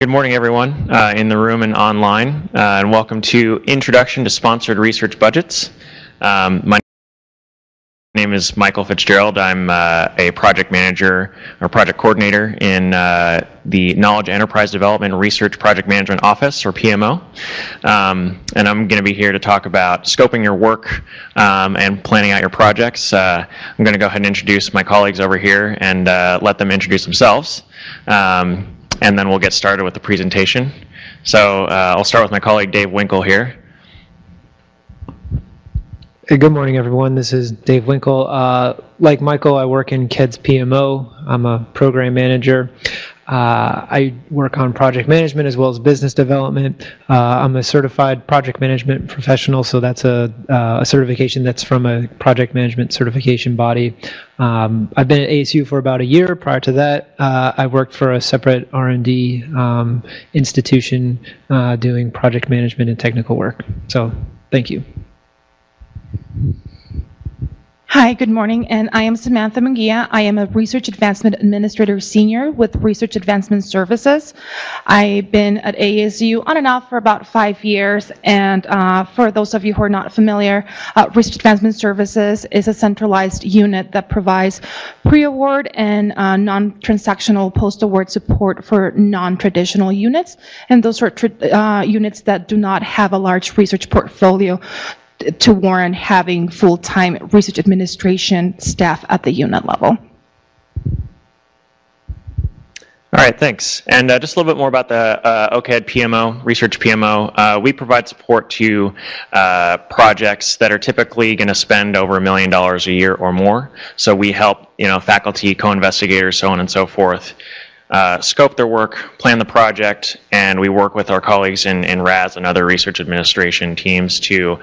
Good morning, everyone in the room and online, and welcome to Introduction to Sponsored Research Budgets. My name is Michael Fitzgerald. I'm a project manager or project coordinator in the Knowledge Enterprise Development Research Project Management Office, or PMO. And I'm going to be here to talk about scoping your work and planning out your projects. I'm going to go ahead and introduce my colleagues over here and let them introduce themselves. And then we'll get started with the presentation. So I'll start with my colleague Dave Winkle here. Hey, good morning, everyone. This is Dave Winkle. Like Michael, I work in KEDS PMO. I'm a program manager. I work on project management as well as business development. I'm a certified project management professional, so that's a certification that's from a project management certification body. I've been at ASU for about a year. Prior to that, I worked for a separate R&D institution doing project management and technical work. So thank you. Hi, good morning, and I am Samantha Munguia. I am a Research Advancement Administrator Senior with Research Advancement Services. I've been at ASU on and off for about 5 years, and for those of you who are not familiar, Research Advancement Services is a centralized unit that provides pre-award and non-transactional post-award support for non-traditional units, and those are units that do not have a large research portfolio to warrant having full-time research administration staff at the unit level. All right, thanks. And just a little bit more about the OCAD PMO, Research PMO. We provide support to projects that are typically going to spend over $1 million a year or more. So we help, faculty, co-investigators, so on and so forth, scope their work, plan the project, and we work with our colleagues in RAS and other research administration teams to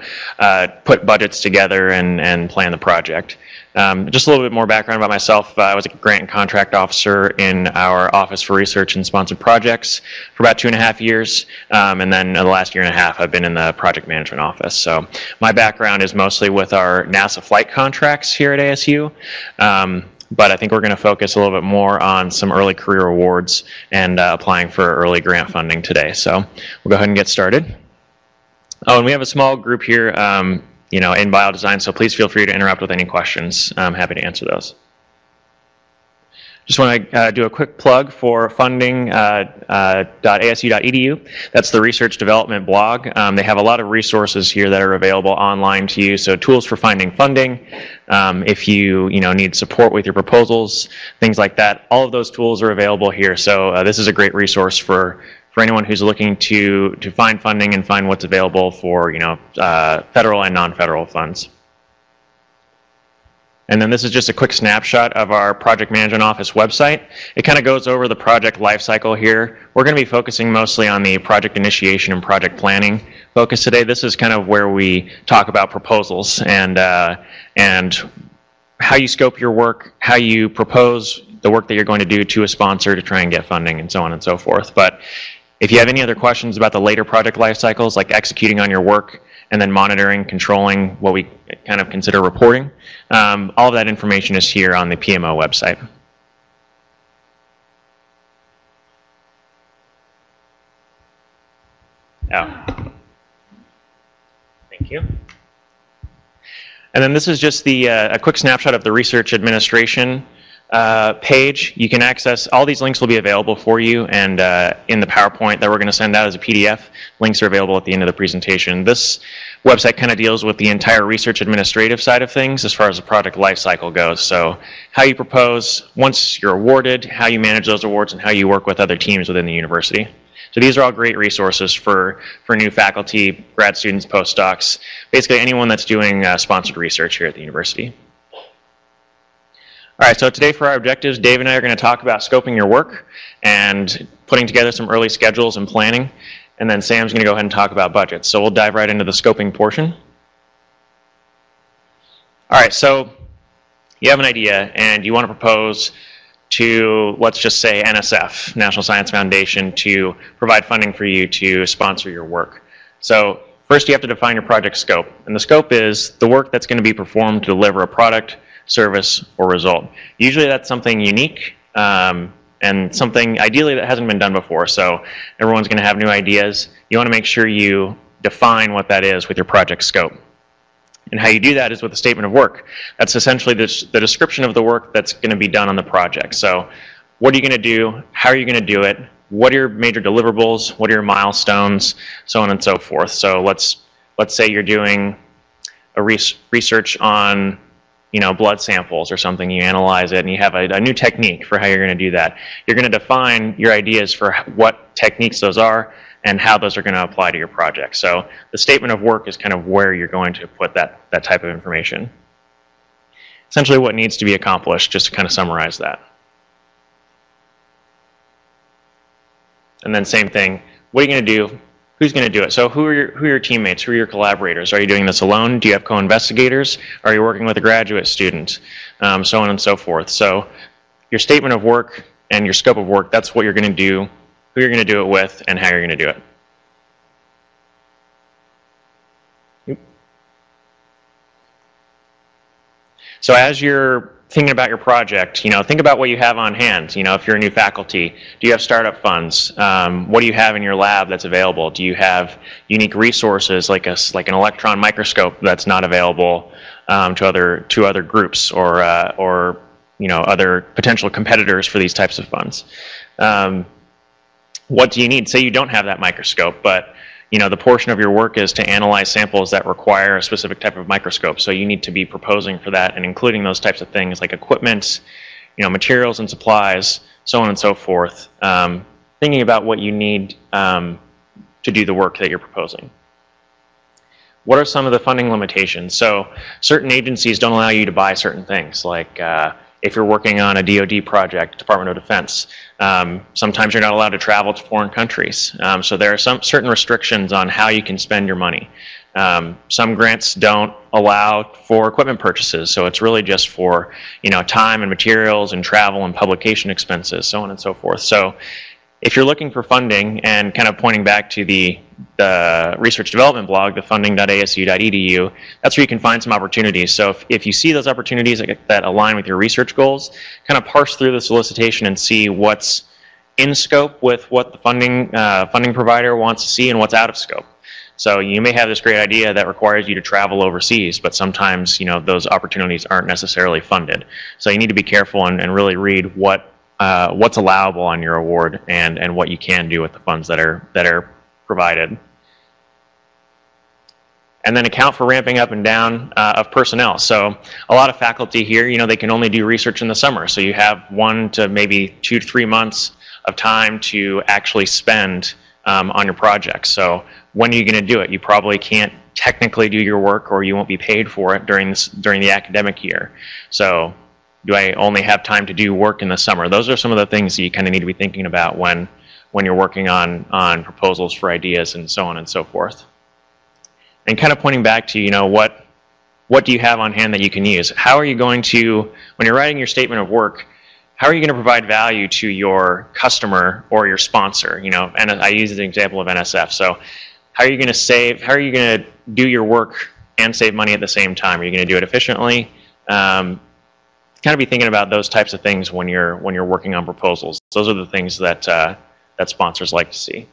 put budgets together and plan the project. Just a little bit more background about myself. I was a grant and contract officer in our Office for Research and Sponsored Projects for about 2.5 years, and then the last 1.5 years I've been in the project management office. So my background is mostly with our NASA flight contracts here at ASU. But I think we're going to focus a little bit more on some early career awards and applying for early grant funding today. So we'll go ahead and get started. Oh, and we have a small group here, in biodesign, so please feel free to interrupt with any questions. I'm happy to answer those. Just want to do a quick plug for funding.asu.edu. That's the research development blog. They have a lot of resources here that are available online to you. So tools for finding funding, if you need support with your proposals, things like that. All of those tools are available here. So this is a great resource for anyone who's looking to find funding and find what's available for federal and non-federal funds. And then this is just a quick snapshot of our Project Management Office website. It kind of goes over the project lifecycle here. We're going to be focusing mostly on the project initiation and project planning focus today. This is kind of where we talk about proposals and how you scope your work, how you propose the work that you're going to do to a sponsor to try and get funding, and so on and so forth. But if you have any other questions about the later project life cycles, like executing on your work, and then monitoring, controlling what we kind of consider reporting. All of that information is here on the PMO website. Oh. Thank you. And then this is just a quick snapshot of the research administration page. You can access, all these links will be available for you, and in the PowerPoint that we're going to send out as a PDF, links are available at the end of the presentation. This website kind of deals with the entire research administrative side of things as far as the project life cycle goes. So how you propose, once you're awarded, how you manage those awards, and how you work with other teams within the university. So these are all great resources for new faculty, grad students, postdocs, basically anyone that's doing sponsored research here at the university. All right, so today for our objectives, Dave and I are going to talk about scoping your work and putting together some early schedules and planning. And then Sam's going to go ahead and talk about budgets. So we'll dive right into the scoping portion. All right, so you have an idea and you want to propose to, let's just say, NSF, National Science Foundation, to provide funding for you to sponsor your work. So first you have to define your project scope. And the scope is the work that's going to be performed to deliver a product, service, or result. Usually that's something unique and something ideally that hasn't been done before. So everyone's going to have new ideas. You want to make sure you define what that is with your project scope. And how you do that is with a statement of work. That's essentially the description of the work that's going to be done on the project. So what are you going to do? How are you going to do it? What are your major deliverables? What are your milestones? So on and so forth. So let's say you're doing a research on blood samples or something. You analyze it and you have a new technique for how you're going to do that. You're going to define your ideas for what techniques those are and how those are going to apply to your project. So the statement of work is kind of where you're going to put that type of information. Essentially what needs to be accomplished, just to kind of summarize that. And then same thing, what are you going to do? Who's going to do it? So who are your teammates? Who are your collaborators? Are you doing this alone? Do you have co-investigators? Are you working with a graduate student? So on and so forth. So your statement of work and your scope of work, that's what you're going to do, who you're going to do it with, and how you're going to do it. So as you're thinking about your project, think about what you have on hand. If you're a new faculty, do you have startup funds? What do you have in your lab that's available? Do you have unique resources like an electron microscope that's not available to other groups or other potential competitors for these types of funds? What do you need? Say you don't have that microscope, but the portion of your work is to analyze samples that require a specific type of microscope. So you need to be proposing for that and including those types of things like equipment, materials and supplies, so on and so forth. Thinking about what you need to do the work that you're proposing. What are some of the funding limitations? So certain agencies don't allow you to buy certain things, like if you're working on a DoD project, Department of Defense, sometimes you're not allowed to travel to foreign countries. So there are some certain restrictions on how you can spend your money. Some grants don't allow for equipment purchases, so it's really just for time and materials and travel and publication expenses, so on and so forth. So if you're looking for funding, and kind of pointing back to the research development blog, the funding.asu.edu, that's where you can find some opportunities. So if you see those opportunities that align with your research goals, kind of parse through the solicitation and see what's in scope with what the funding provider wants to see and what's out of scope. So you may have this great idea that requires you to travel overseas, but sometimes those opportunities aren't necessarily funded. So you need to be careful and really read what's allowable on your award and what you can do with the funds that are provided. And then account for ramping up and down of personnel. So a lot of faculty here, they can only do research in the summer. So you have 1 to maybe 2 to 3 months of time to actually spend on your project. So when are you going to do it? You probably can't technically do your work, or you won't be paid for it during the academic year. So do I only have time to do work in the summer? Those are some of the things that you kind of need to be thinking about when you're working on proposals for ideas and so on and so forth. And kind of pointing back to, what do you have on hand that you can use? How are you going to, when you're writing your statement of work, how are you going to provide value to your customer or your sponsor? And I use the example of NSF. So how are you going to do your work and save money at the same time? Are you going to do it efficiently? Kind of be thinking about those types of things when you're working on proposals. Those are the things that sponsors like to see.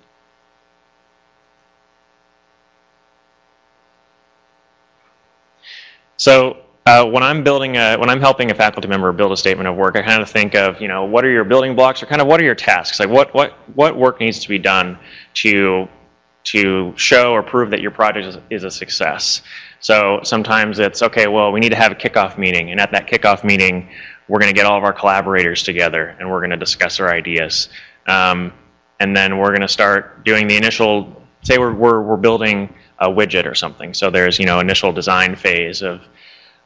So when I'm helping a faculty member build a statement of work, I kind of think of what are your building blocks, or kind of what are your tasks? Like what work needs to be done to show or prove that your project is a success. So sometimes it's, okay, well, we need to have a kickoff meeting, and at that kickoff meeting, we're going to get all of our collaborators together, and we're going to discuss our ideas. And then we're going to start doing the initial, say we're building a widget or something. So there's, initial design phase of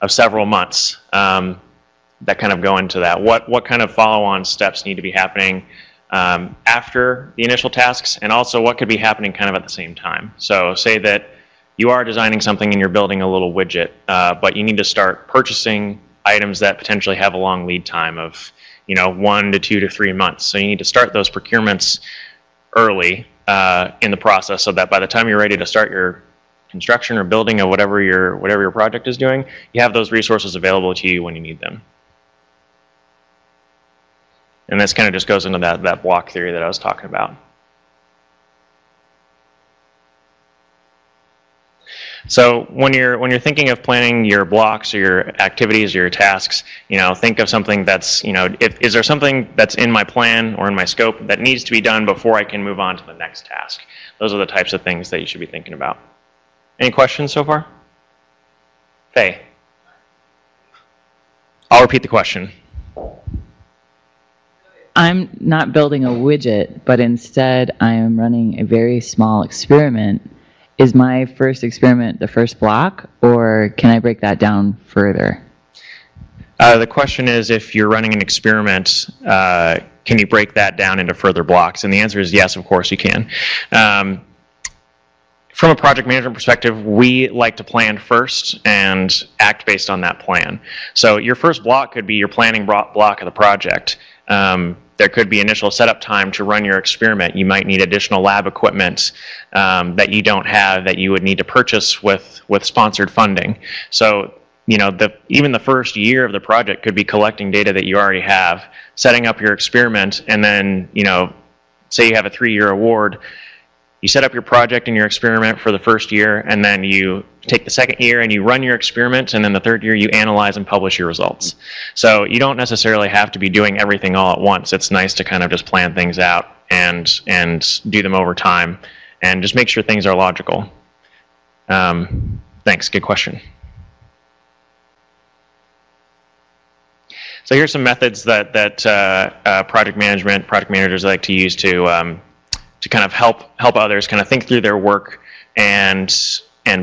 several months that kind of go into that. What kind of follow-on steps need to be happening after the initial tasks, and also what could be happening kind of at the same time. So say that you are designing something and you're building a little widget, but you need to start purchasing items that potentially have a long lead time of 1 to 2 to 3 months. So you need to start those procurements early in the process, so that by the time you're ready to start your construction or building of whatever your project is doing, you have those resources available to you when you need them. And this kind of just goes into that block theory that I was talking about. So when you're thinking of planning your blocks or your activities or your tasks, think of something that's, is there something that's in my plan or in my scope that needs to be done before I can move on to the next task? Those are the types of things that you should be thinking about. Any questions so far? Faye? I'll repeat the question. I'm not building a widget, but instead I am running a very small experiment. Is my first experiment the first block, or can I break that down further? The question is, if you're running an experiment, can you break that down into further blocks? And the answer is yes, of course you can. From a project management perspective, we like to plan first and act based on that plan. So your first block could be your planning block of the project. There could be initial setup time to run your experiment. You might need additional lab equipment that you don't have that you would need to purchase with sponsored funding. So, even the first year of the project could be collecting data that you already have, setting up your experiment, and then, say you have a 3-year award. You set up your project and your experiment for the first year, and then you take the second year and you run your experiment, and then the third year you analyze and publish your results. So you don't necessarily have to be doing everything all at once. It's nice to kind of just plan things out and do them over time and just make sure things are logical. Thanks, good question. So here's some methods that project managers like to use to kind of help others kind of think through their work and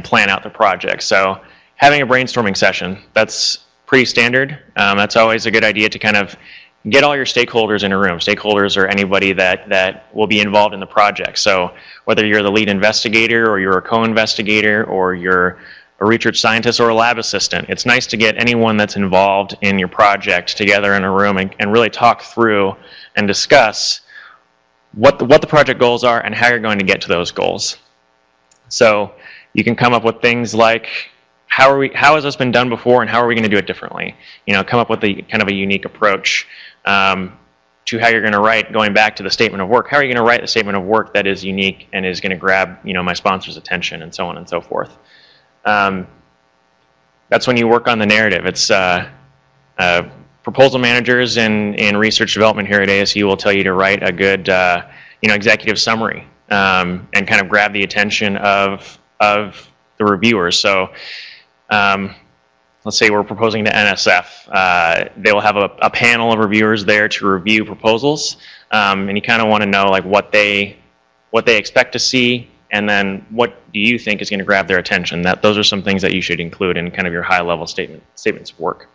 plan out the project. So having a brainstorming session, that's pretty standard. That's always a good idea to kind of get all your stakeholders in a room. Stakeholders are anybody that will be involved in the project. So whether you're the lead investigator or you're a co-investigator or you're a research scientist or a lab assistant, it's nice to get anyone that's involved in your project together in a room and really talk through and discuss what the project goals are and how you're going to get to those goals. So you can come up with things like, how has this been done before and how are we going to do it differently? Come up with a kind of a unique approach to how you're going to write, going back to the statement of work. How are you going to write the statement of work that is unique and is going to grab my sponsor's attention, and so on and so forth. That's when you work on the narrative. It's proposal managers in research development here at ASU will tell you to write a good executive summary and kind of grab the attention of the reviewers. So let's say we're proposing to NSF. They will have a panel of reviewers there to review proposals, and you kind of want to know what they expect to see, and then what do you think is going to grab their attention. Those are some things that you should include in kind of your high-level statements of work.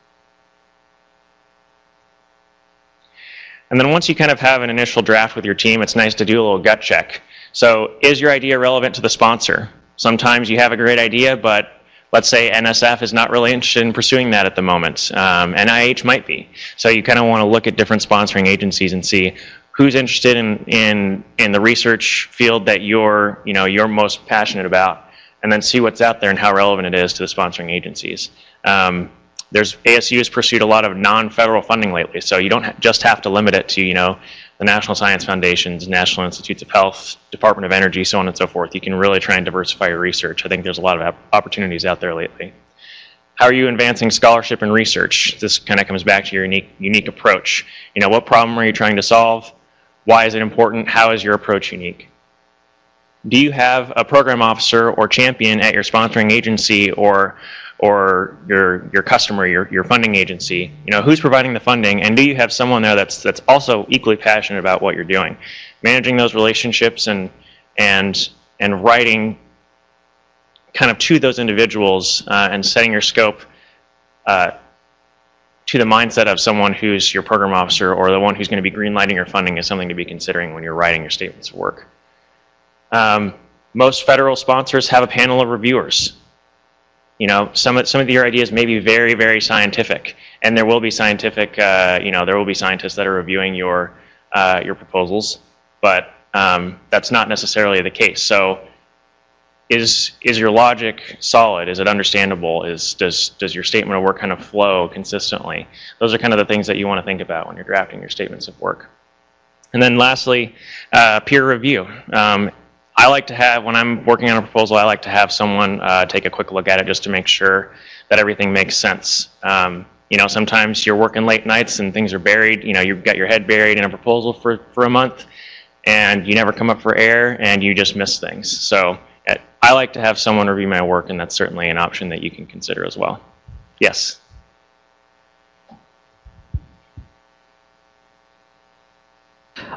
And then once you kind of have an initial draft with your team, it's nice to do a little gut check. So is your idea relevant to the sponsor? Sometimes you have a great idea, but let's say NSF is not really interested in pursuing that at the moment. NIH might be. So you kind of want to look at different sponsoring agencies and see who's interested in the research field that you're most passionate about, and then see what's out there and how relevant it is to the sponsoring agencies. ASU has pursued a lot of non-federal funding lately, so you don't just have to limit it to the National Science Foundations, National Institutes of Health, Department of Energy, so on and so forth. You can really try and diversify your research. I think there's a lot of opportunities out there lately. How are you advancing scholarship and research? This kind of comes back to your unique approach. What problem are you trying to solve? Why is it important? How is your approach unique? Do you have a program officer or champion at your sponsoring agency or your customer, your funding agency? Who's providing the funding, and do you have someone there that's also equally passionate about what you're doing? Managing those relationships and writing kind of to those individuals and setting your scope to the mindset of someone who's your program officer or the one who's going to be greenlighting your funding is something to be considering when you're writing your statements of work. Most federal sponsors have a panel of reviewers. Some of your ideas may be very, very scientific, and there will be scientific, there will be scientists that are reviewing your proposals, but that's not necessarily the case. So is your logic solid? Is it understandable? Does your statement of work kind of flow consistently? Those are kind of the things that you want to think about when you're drafting your statements of work. And then lastly, peer review. I like to have, when I'm working on a proposal, I like to have someone take a quick look at it just to make sure that everything makes sense. Sometimes you're working late nights and things are buried. You've got your head buried in a proposal for a month, and you never come up for air, and you just miss things. So I like to have someone review my work, and that's certainly an option that you can consider as well. Yes?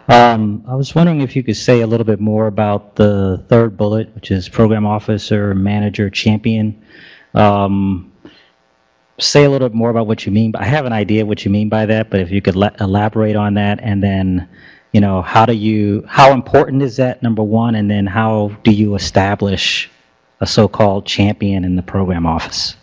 I was wondering if you could say a little bit more about the third bullet, which is program officer, manager, champion. Say a little bit more about what you mean. I have an idea what you mean by that, but if you could elaborate on that, and then, how important is that, number one, and then how do you establish a so-called champion in the program office?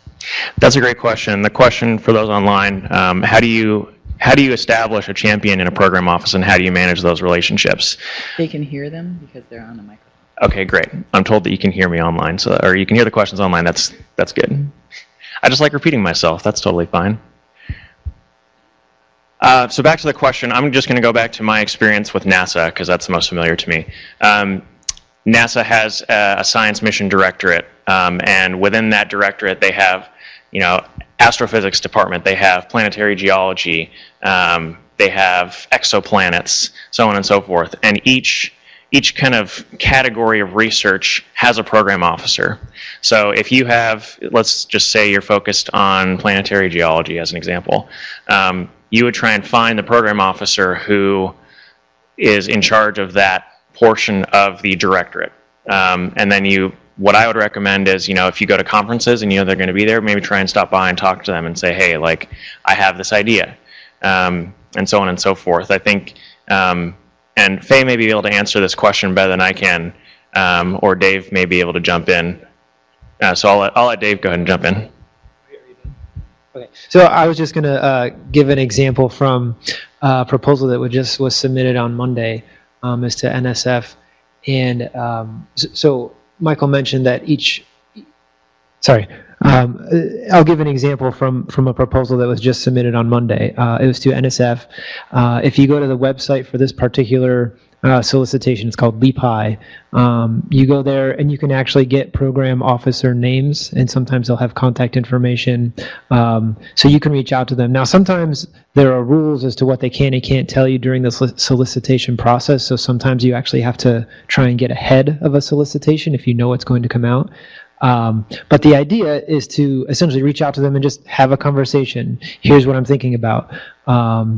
That's a great question. The question for those online, how do you establish a champion in a program office, and how do you manage those relationships? They can hear them because they're on the microphone. Okay, great. I'm told that you can hear me online, or you can hear the questions online. That's good. I just like repeating myself. That's totally fine. So back to the question. I'm just going to go back to my experience with NASA because that's the most familiar to me. NASA has a science mission directorate, and within that directorate, they have, astrophysics department. They have planetary geology. They have exoplanets, so on and so forth. And each kind of category of research has a program officer. So if you have, let's just say you're focused on planetary geology as an example, you would try and find the program officer who is in charge of that portion of the directorate. And then what I would recommend is, if you go to conferences and they're going to be there, maybe try and stop by and talk to them and say, hey, I have this idea, and so on and so forth. I think, and Faye may be able to answer this question better than I can, or Dave may be able to jump in. So I'll let Dave go ahead and jump in. Okay. So I was just going to give an example from a proposal that was submitted on Monday as to NSF. And so Michael mentioned that I'll give an example from a proposal that was just submitted on Monday. It was to NSF. If you go to the website for this particular solicitation, it's called LeapHigh. You go there and you can actually get program officer names, and sometimes they'll have contact information. So you can reach out to them. Now, sometimes there are rules as to what they can and can't tell you during the solicitation process. So sometimes you actually have to try and get ahead of a solicitation if you know what's going to come out. But the idea is to essentially reach out to them and just have a conversation. Here's what I'm thinking about.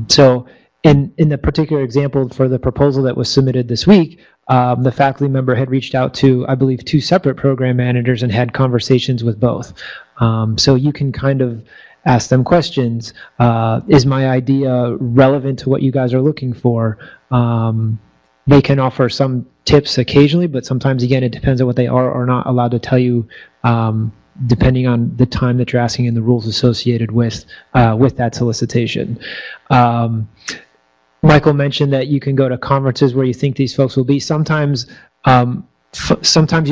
So in the particular example for the proposal that was submitted this week, the faculty member had reached out to, I believe, 2 separate program managers and had conversations with both. So you can kind of ask them questions. Is my idea relevant to what you guys are looking for? They can offer some tips occasionally, but sometimes, again, it depends on what they are or not allowed to tell you, depending on the time that you're asking and the rules associated with that solicitation. Michael mentioned that you can go to conferences where you think these folks will be. Sometimes you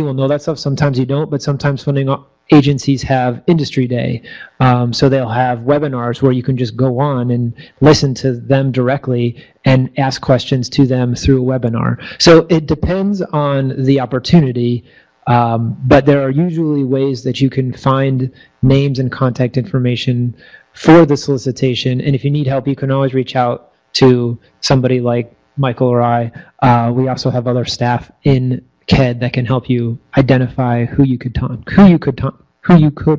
will know that stuff, sometimes you don't, but sometimes funding agencies have industry day. So they'll have webinars where you can just go on and listen to them directly and ask questions to them through a webinar. So it depends on the opportunity, but there are usually ways that you can find names and contact information for the solicitation. And if you need help, you can always reach out to somebody like Michael or I. We also have other staff in KED that can help you identify who you could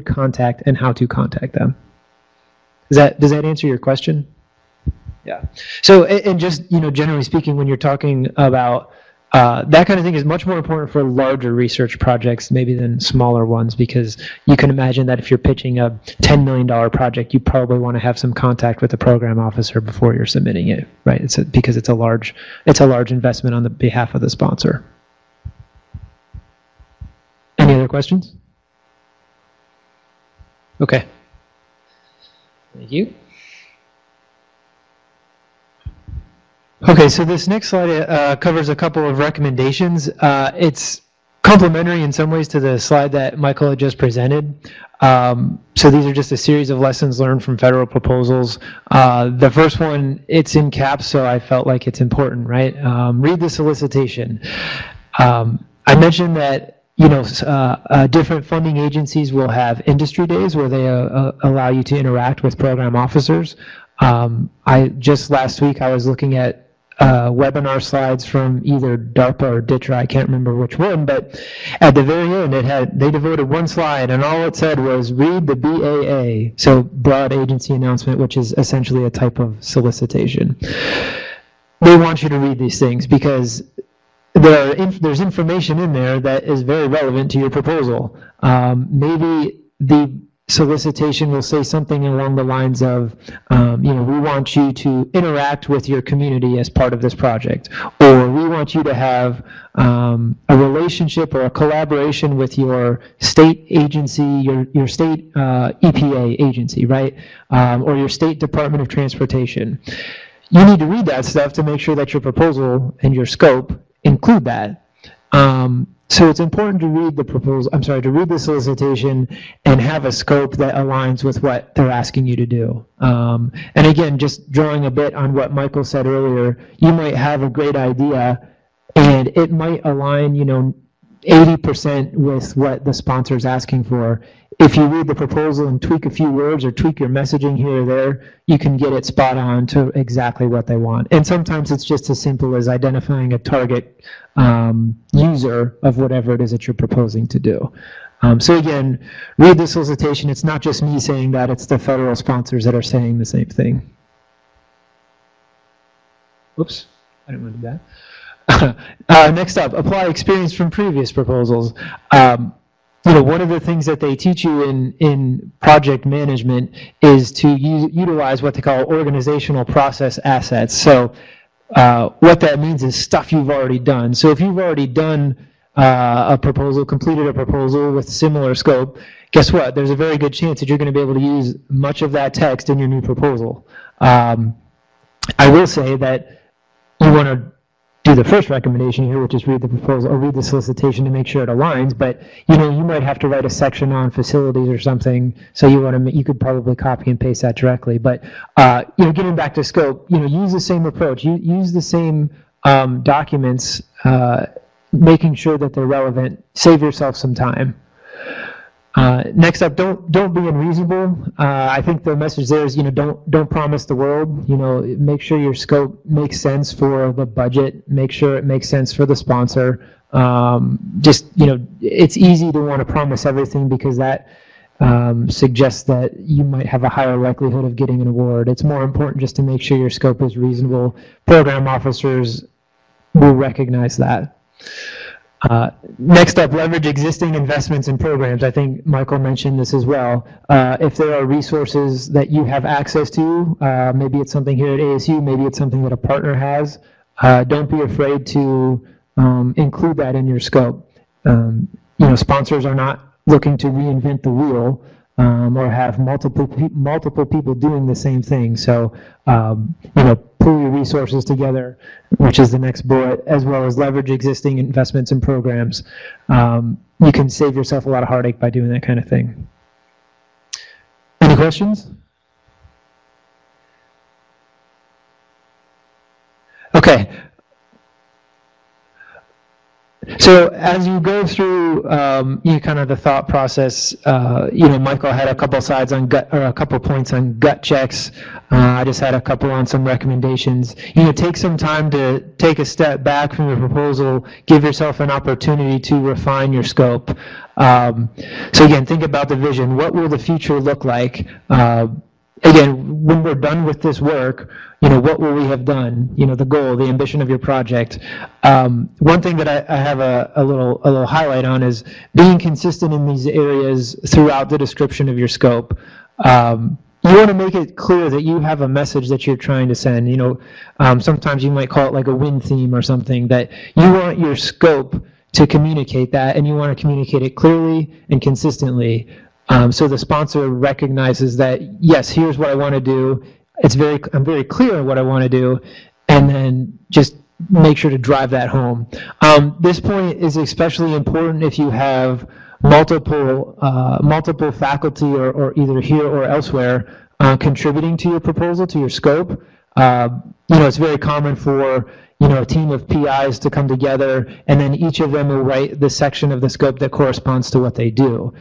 contact and how to contact them. Does that answer your question? Yeah. So, and just generally speaking, when you're talking about that kind of thing, is much more important for larger research projects maybe than smaller ones, because you can imagine that if you're pitching a $10 million project, you probably want to have some contact with the program officer before you're submitting it, right? Because it's a large investment on the behalf of the sponsor. Any other questions? Okay. Thank you. Okay, so this next slide covers a couple of recommendations. It's complementary in some ways to the slide that Michael had just presented. So these are just a series of lessons learned from federal proposals. The first one, it's in caps, so I felt like it's important, right? Read the solicitation. I mentioned that different funding agencies will have industry days where they allow you to interact with program officers. Last week I was looking at webinar slides from either DARPA or DTRA, I can't remember which one, but at the very end they devoted one slide and all it said was read the BAA, so broad agency announcement, which is essentially a type of solicitation. They want you to read these things because there's information in there that is very relevant to your proposal. Maybe the solicitation will say something along the lines of, we want you to interact with your community as part of this project, or we want you to have a relationship or a collaboration with your state agency, your state EPA agency, right, or your state Department of Transportation. You need to read that stuff to make sure that your proposal and your scope include that. So it's important to read the solicitation and have a scope that aligns with what they're asking you to do. And again, just drawing a bit on what Michael said earlier, you might have a great idea and it might align, 80% with what the sponsor is asking for. If you read the proposal and tweak a few words or tweak your messaging here or there, you can get it spot on to exactly what they want. And sometimes it's just as simple as identifying a target user of whatever it is that you're proposing to do. So again, read the solicitation. It's not just me saying that, it's the federal sponsors that are saying the same thing. Whoops, I didn't want to do that. Next up, apply experience from previous proposals. One of the things that they teach you in project management is to utilize what they call organizational process assets. So what that means is stuff you've already done. So if you've already done completed a proposal with similar scope, guess what? There's a very good chance that you're going to be able to use much of that text in your new proposal. I will say that you want to do the first recommendation here, which is read the proposal or read the solicitation to make sure it aligns. But you might have to write a section on facilities or something, so you could probably copy and paste that directly. But getting back to scope, use the same approach. Use the same documents, making sure that they're relevant. Save yourself some time. Next up, don't be unreasonable. I think the message there is, don't promise the world. Make sure your scope makes sense for the budget. Make sure it makes sense for the sponsor. It's easy to want to promise everything because that suggests that you might have a higher likelihood of getting an award. It's more important just to make sure your scope is reasonable. Program officers will recognize that. Next up, leverage existing investments in programs. I think Michael mentioned this as well. If there are resources that you have access to, maybe it's something here at ASU, maybe it's something that a partner has, don't be afraid to include that in your scope. Sponsors are not looking to reinvent the wheel or have multiple people doing the same thing. So, pull your resources together, which is the next bullet, as well as leverage existing investments in programs. You can save yourself a lot of heartache by doing that kind of thing. Any questions? Okay. So as you go through, kind of the thought process, Michael had a couple slides on a couple points on gut checks. I just had a couple on some recommendations. Take some time to take a step back from the proposal, give yourself an opportunity to refine your scope. So again, think about the vision. What will the future look like? Again, when we're done with this work, what will we have done? The goal, the ambition of your project. One thing that I have a little highlight on is being consistent in these areas throughout the description of your scope. You want to make it clear that you have a message that you're trying to send. Sometimes you might call it like a win theme or something, that you want your scope to communicate that, and you want to communicate it clearly and consistently. So the sponsor recognizes that, yes, here's what I want to do. I'm very clear on what I want to do, and then just make sure to drive that home. This point is especially important if you have multiple faculty or either here or elsewhere contributing to your proposal, to your scope. It's very common for a team of PIs to come together, and then each of them will write the section of the scope that corresponds to what they do.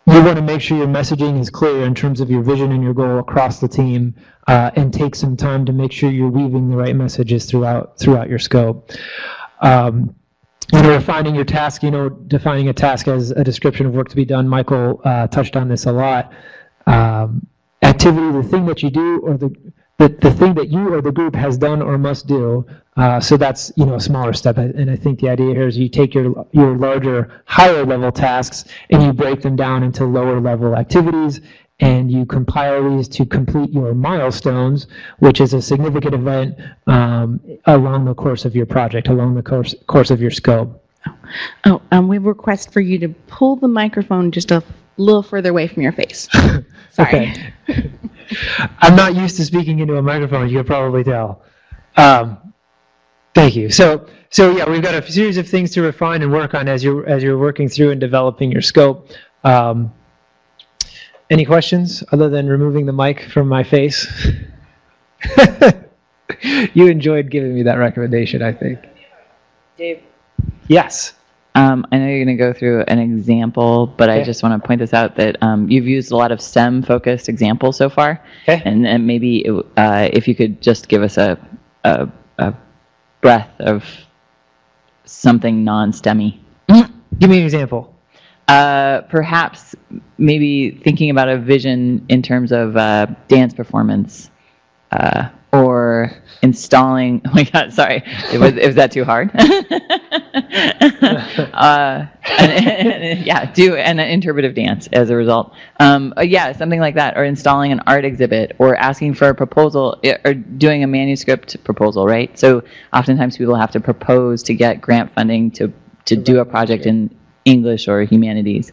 You want to make sure your messaging is clear in terms of your vision and your goal across the team, and take some time to make sure you're weaving the right messages throughout your scope. When you're defining your task, defining a task as a description of work to be done. Michael touched on this a lot. Activity, the thing that you do, or the thing that you or the group has done or must do. So that's a smaller step, and I think the idea here is you take your larger, higher level tasks and you break them down into lower level activities, and you compile these to complete your milestones, which is a significant event along the course of your project, along the course of your scope. We request for you to pull the microphone just a little further away from your face. Sorry. Okay. I'm not used to speaking into a microphone, you can probably tell. Thank you. So yeah, we've got a series of things to refine and work on as you're working through and developing your scope. Any questions other than removing the mic from my face? You enjoyed giving me that recommendation, I think. Dave? Yes. I know you're going to go through an example, but Okay. I just want to point this out that you've used a lot of STEM-focused examples so far, Okay. and maybe if you could just give us a breath of something non-STEMmy. Give me an example. Perhaps maybe thinking about a vision in terms of dance performance, or installing. Oh my God, sorry, was that too hard? Do an interpretive dance as a result. Something like that, or installing an art exhibit, or asking for a proposal, or doing a manuscript proposal, right? So oftentimes people have to propose to get grant funding to do a project in English or humanities.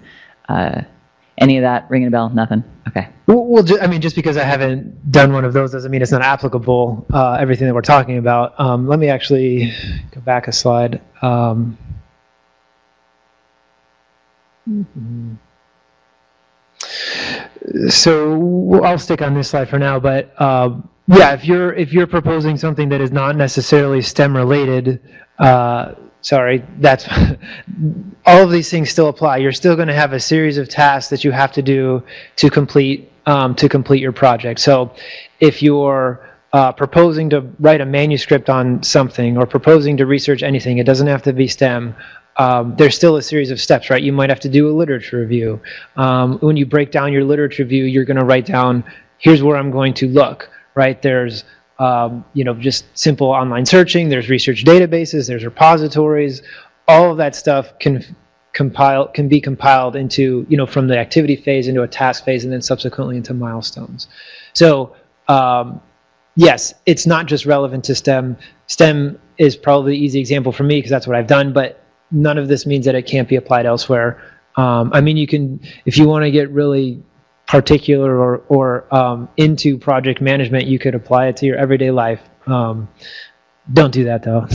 Any of that ringing a bell? Nothing? Okay. Well, just because I haven't done one of those doesn't mean it's not applicable, everything that we're talking about. Let me actually go back a slide. So I'll stick on this slide for now, but if you're proposing something that is not necessarily STEM related, that's all of these things still apply. You're still going to have a series of tasks that you have to do to complete your project. So if you're proposing to write a manuscript on something or proposing to research anything, it doesn't have to be STEM. There's still a series of steps, right? You might have to do a literature review. When you break down your literature review, you're going to write down, here's where I'm going to look, right? There's just simple online searching, there's research databases, there's repositories, all of that stuff can be compiled into, from the activity phase into a task phase and then subsequently into milestones. So, yes, it's not just relevant to STEM. STEM is probably the easy example for me because that's what I've done, but none of this means that it can't be applied elsewhere. You can, if you want to get really particular or into project management, you could apply it to your everyday life. Don't do that though.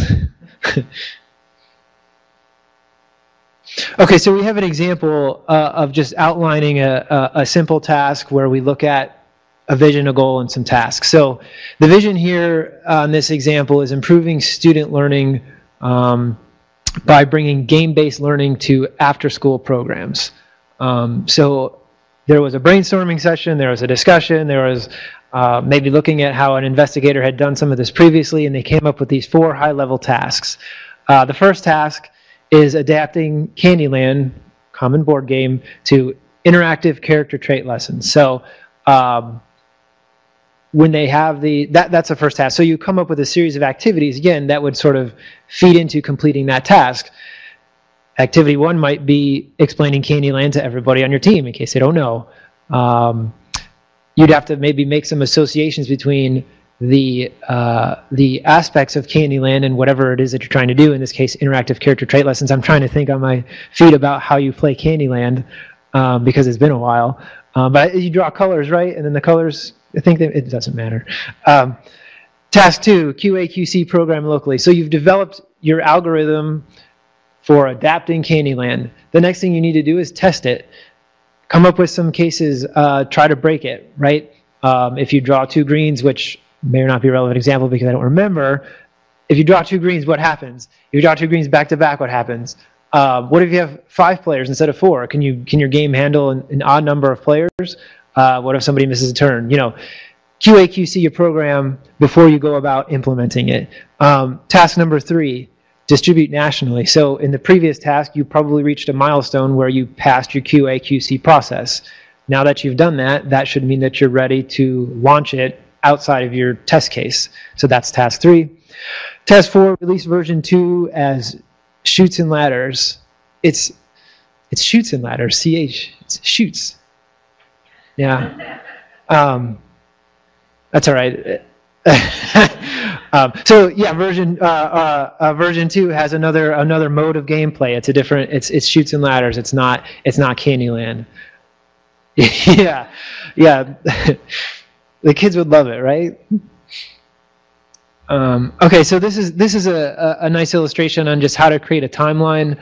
Okay, so we have an example of just outlining a simple task where we look at a vision, a goal, and some tasks. So the vision here on this example is improving student learning by bringing game-based learning to after-school programs. So there was a brainstorming session, there was a discussion, there was maybe looking at how an investigator had done some of this previously, and they came up with these 4 high-level tasks. The first task is adapting Candyland, common board game, to interactive character trait lessons. So when they have that's the first task. So you come up with a series of activities, again, that would sort of feed into completing that task. Activity 1 might be explaining Candyland to everybody on your team in case they don't know. You'd have to maybe make some associations between the aspects of Candyland and whatever it is that you're trying to do. In this case, interactive character trait lessons. I'm trying to think on my feet about how you play Candyland because it's been a while. But you draw colors, right? And then the colors, I think it doesn't matter. Task 2, QA/QC program locally. So you've developed your algorithm for adapting Candyland. The next thing you need to do is test it. Come up with some cases, try to break it, right? If you draw 2 greens, which may or not be a relevant example because I don't remember, if you draw 2 greens, what happens? If you draw 2 greens back to back, what happens? What if you have 5 players instead of 4? Can your game handle an odd number of players? What if somebody misses a turn? QA/QC your program before you go about implementing it. Task number 3, distribute nationally. So in the previous task, you probably reached a milestone where you passed your QA/QC process. Now that you've done that, that should mean that you're ready to launch it outside of your test case. So that's task 3. Task 4, release version 2 as Chutes and Ladders. It's Chutes and Ladders, CH. It's Chutes. Yeah. That's all right. So yeah, version 2 has another mode of gameplay. It's a different. It's Chutes and Ladders. It's not Candyland. Yeah. The kids would love it, right? Okay, so this is a nice illustration on just how to create a timeline.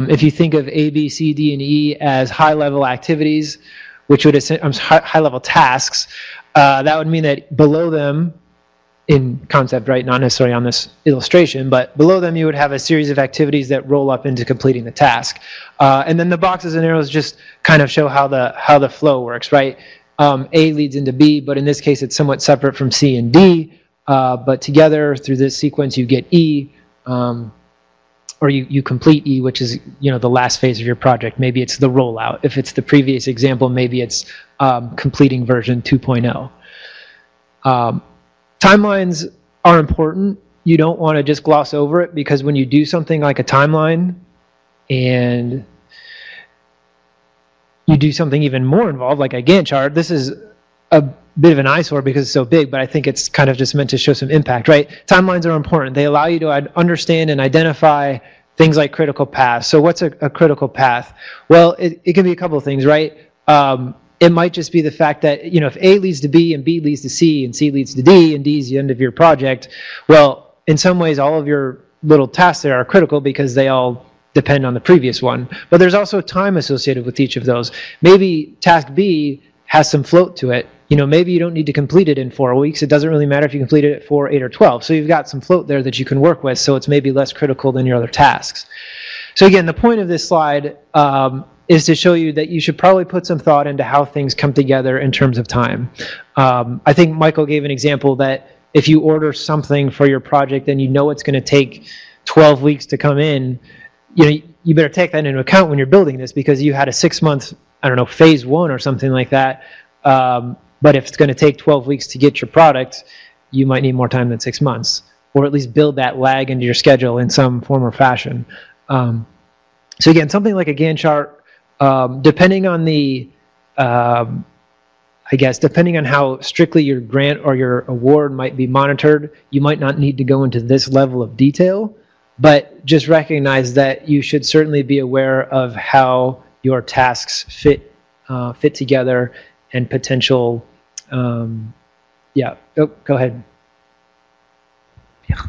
If you think of A, B, C, D, and E as high-level activities, which would high-level tasks, that would mean that below them, in concept, right, not necessarily on this illustration, but below them you would have a series of activities that roll up into completing the task. And then the boxes and arrows just kind of show how the flow works, right? A leads into B, but in this case it's somewhat separate from C and D. But together through this sequence you get E, or you complete E, which is the last phase of your project. Maybe it's the rollout. If it's the previous example, maybe it's completing version 2.0. Timelines are important. You don't want to just gloss over it, because when you do something like a timeline and you do something even more involved like a Gantt chart, this is a bit of an eyesore because it's so big, but I think it's kind of just meant to show some impact, right? Timelines are important. They allow you to understand and identify things like critical paths. So what's a critical path? Well, it can be a couple of things, right? It might just be the fact that, if A leads to B and B leads to C and C leads to D and D is the end of your project, well, in some ways all of your little tasks there are critical because they all depend on the previous one. But there's also time associated with each of those. Maybe task B has some float to it. Maybe you don't need to complete it in 4 weeks. It doesn't really matter if you complete it at 4, 8, or 12. So you've got some float there that you can work with, so it's maybe less critical than your other tasks. So again, the point of this slide is to show you that you should probably put some thought into how things come together in terms of time. I think Michael gave an example that if you order something for your project and it's going to take 12 weeks to come in, you better take that into account when you're building this, because you had a 6-month, phase 1 or something like that. But if it's going to take 12 weeks to get your product, you might need more time than 6 months, or at least build that lag into your schedule in some form or fashion. So again, something like a Gantt chart, depending on depending on how strictly your grant or your award might be monitored, you might not need to go into this level of detail, but just recognize that you should certainly be aware of how your tasks fit together and potential. Go ahead. Yeah.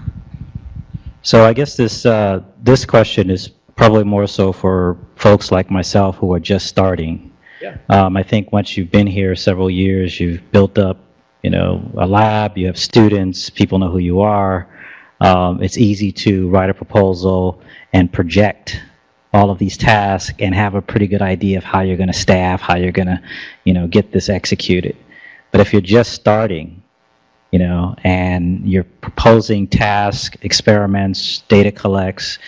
So I guess this question is probably more so for folks like myself who are just starting. Yeah. I think once you've been here several years, you've built up, a lab, you have students, people know who you are. It's easy to write a proposal and project all of these tasks and have a pretty good idea of how you're going to staff, how you're going to, get this executed. But if you're just starting, and you're proposing tasks, experiments, data collects,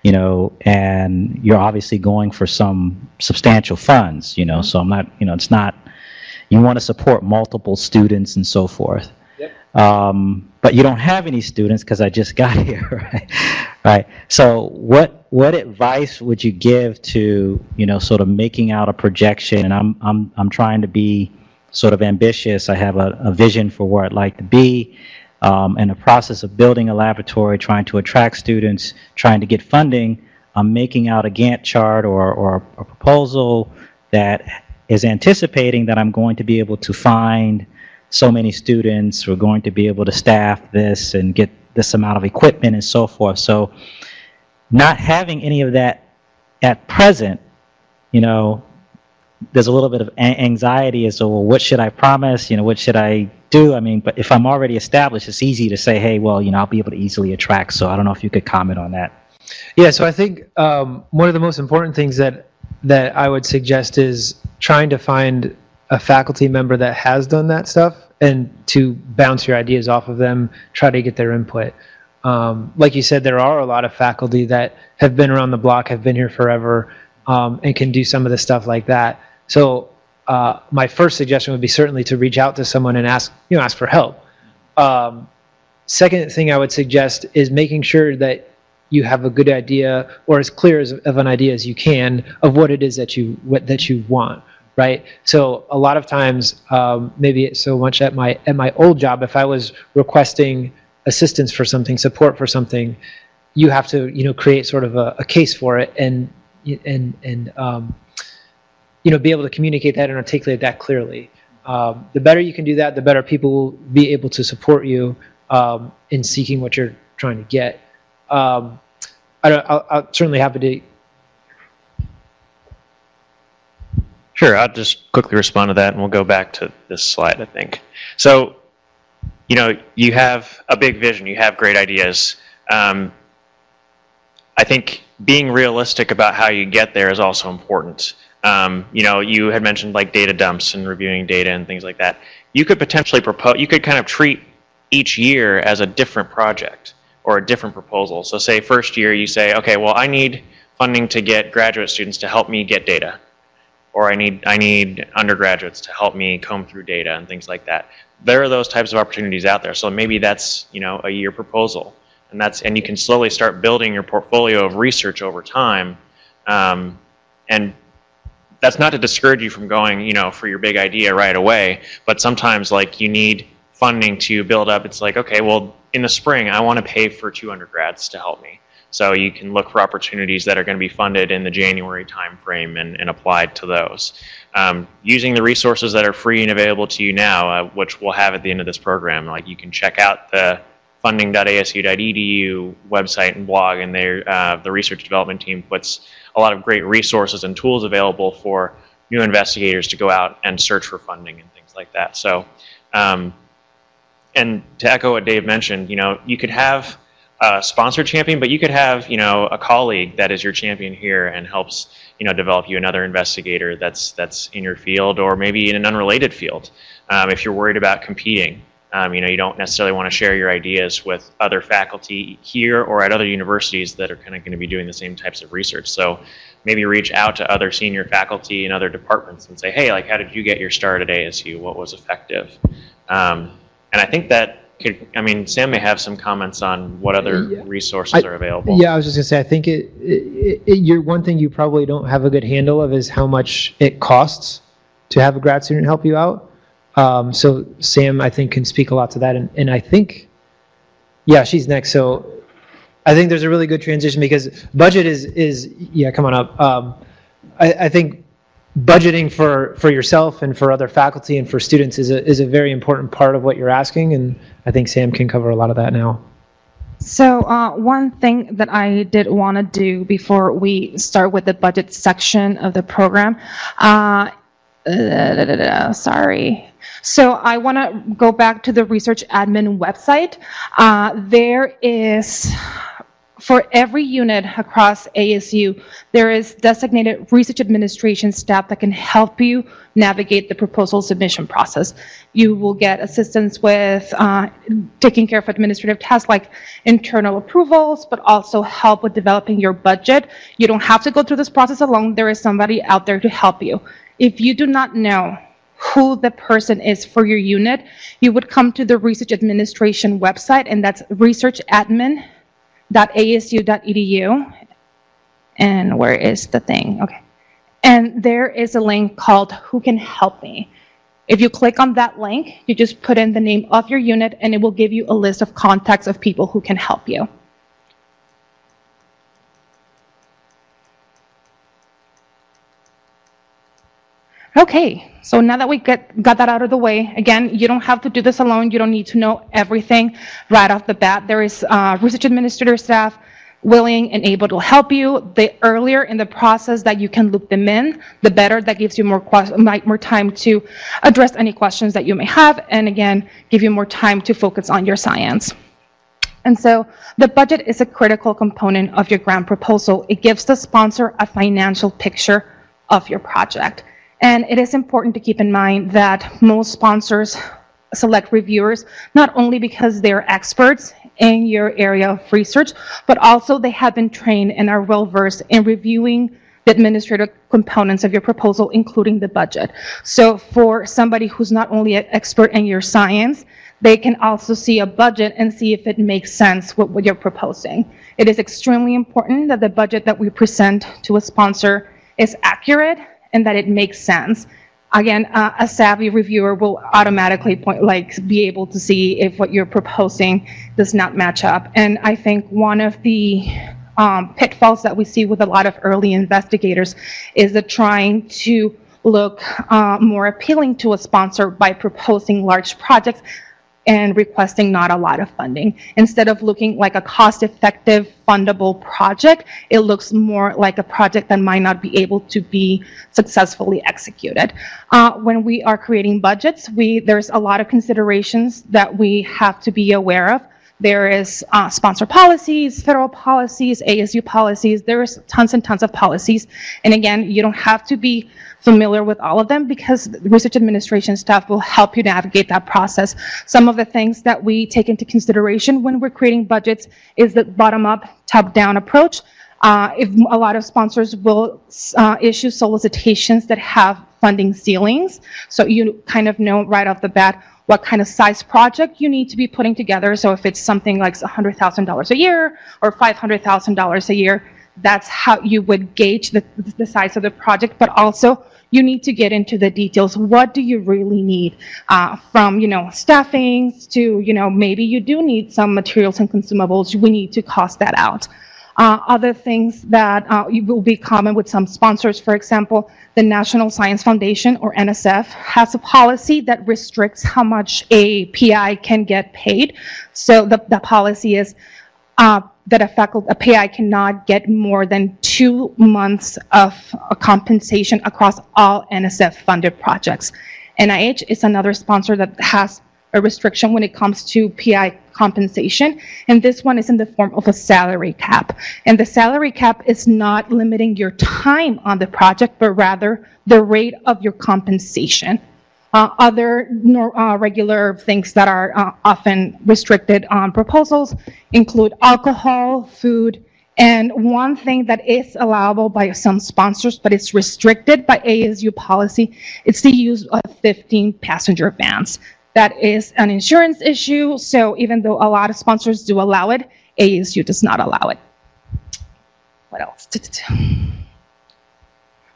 and you're obviously going for some substantial funds, so I'm not, it's not, you want to support multiple students and so forth. Yep. But you don't have any students because I just got here, right? So what advice would you give to, sort of making out a projection? And I'm trying to be sort of ambitious. I have a vision for where I'd like to be. In the process of building a laboratory, trying to attract students, trying to get funding, I'm making out a Gantt chart or a proposal that is anticipating that I'm going to be able to find so many students, we're going to be able to staff this and get this amount of equipment and so forth. So not having any of that at present, there's a little bit of anxiety as to, well, what should I promise? What should I do? I mean, but if I'm already established, it's easy to say, hey, well, I'll be able to easily attract. So I don't know if you could comment on that. Yeah, so I think one of the most important things that I would suggest is trying to find a faculty member that has done that stuff and to bounce your ideas off of them, try to get their input. Like you said, there are a lot of faculty that have been around the block, have been here forever, and can do some of the stuff like that. So my first suggestion would be certainly to reach out to someone and ask for help. Second thing I would suggest is making sure that you have a good idea, or as clear of an idea as you can, of what it is that you want, right? So a lot of times, maybe it's so much at my old job, if I was requesting assistance for something, support for something, you have to create sort of a case for it and be able to communicate that and articulate that clearly. The better you can do that, the better people will be able to support you in seeking what you're trying to get. I'll certainly happy to. Sure, I'll just quickly respond to that, and we'll go back to this slide, I think. So, you have a big vision, you have great ideas. I think being realistic about how you get there is also important. You had mentioned like data dumps and reviewing data and things like that. You could potentially you could kind of treat each year as a different project or a different proposal. So say first year you say, okay, well, I need funding to get graduate students to help me get data, or I need undergraduates to help me comb through data and things like that. There are those types of opportunities out there. So maybe that's a year proposal, and you can slowly start building your portfolio of research over time, and that's not to discourage you from going for your big idea right away, but sometimes you need funding to build up. It's like, okay, well, in the spring I want to pay for 2 undergrads to help me. So you can look for opportunities that are going to be funded in the January timeframe and applied to those. Using the resources that are free and available to you now, which we'll have at the end of this program, you can check out the funding.asu.edu website and blog, and the research development team puts a lot of great resources and tools available for new investigators to go out and search for funding and things like that. So, and to echo what Dave mentioned, you could have a sponsored champion, but you could have, a colleague that is your champion here and helps, develop you another investigator that's in your field, or maybe in an unrelated field. If you're worried about competing, you don't necessarily want to share your ideas with other faculty here or at other universities that are kind of going to be doing the same types of research. So maybe reach out to other senior faculty in other departments and say, hey, how did you get your start at ASU? What was effective? And I think that Sam may have some comments on what other resources are available. Yeah, I was just going to say, I think you're one thing you probably don't have a good handle of is how much it costs to have a grad student help you out. So Sam, I think, can speak a lot to that. And I think, she's next. So I think there's a really good transition because budget is come on up. I think budgeting for yourself and for other faculty and for students is a very important part of what you're asking, and I think Sam can cover a lot of that now. So one thing that I did want to do before we start with the budget section of the program, sorry. So I want to go back to the research admin website. There is, for every unit across ASU, there is designated research administration staff that can help you navigate the proposal submission process. You will get assistance with taking care of administrative tasks like internal approvals, but also help with developing your budget. You don't have to go through this process alone. There is somebody out there to help you. If you do not know who the person is for your unit, you would come to the research administration website, and that's researchadmin.asu.edu. And where is the thing? Okay. And there is a link called Who Can Help Me. If you click on that link, you just put in the name of your unit, and it will give you a list of contacts of people who can help you. Okay, so now that we got that out of the way, again, you don't have to do this alone. You don't need to know everything right off the bat. There is research administrator staff willing and able to help you. The earlier in the process that you can loop them in, the better. That gives you more time to address any questions that you may have, and again, give you more time to focus on your science. And so the budget is a critical component of your grant proposal. It gives the sponsor a financial picture of your project. And it is important to keep in mind that most sponsors select reviewers not only because they're experts in your area of research, but also they have been trained and are well-versed in reviewing the administrative components of your proposal, including the budget. So for somebody who's not only an expert in your science, they can also see a budget and see if it makes sense with what you're proposing. It is extremely important that the budget that we present to a sponsor is accurate and that it makes sense. Again, a savvy reviewer will automatically be able to see if what you're proposing does not match up. And I think one of the pitfalls that we see with a lot of early investigators is that trying to look more appealing to a sponsor by proposing large projects and requesting not a lot of funding. Instead of looking like a cost-effective, fundable project, it looks more like a project that might not be able to be successfully executed. When we are creating budgets, there's a lot of considerations that we have to be aware of. There is sponsor policies, federal policies, ASU policies. There's tons and tons of policies. And again, you don't have to be familiar with all of them because the research administration staff will help you navigate that process. Some of the things that we take into consideration when we're creating budgets is the bottom-up, top-down approach. If a lot of sponsors will issue solicitations that have funding ceilings, so you kind of know right off the bat what kind of size project you need to be putting together. So if it's something like $100,000 a year or $500,000 a year, that's how you would gauge the size of the project. But also, you need to get into the details. What do you really need? From staffing to maybe you do need some materials and consumables. We need to cost that out. Other things that will be common with some sponsors, for example, the National Science Foundation, or NSF, has a policy that restricts how much a PI can get paid. So the policy is that a PI cannot get more than 2 months of compensation across all NSF-funded projects. NIH is another sponsor that has a restriction when it comes to PI compensation, and this one is in the form of a salary cap. And the salary cap is not limiting your time on the project, but rather the rate of your compensation. Other regular things that are often restricted on proposals include alcohol, food, and one thing that is allowable by some sponsors, but it's restricted by ASU policy, it's the use of 15-passenger vans. That is an insurance issue, so even though a lot of sponsors do allow it, ASU does not allow it. What else?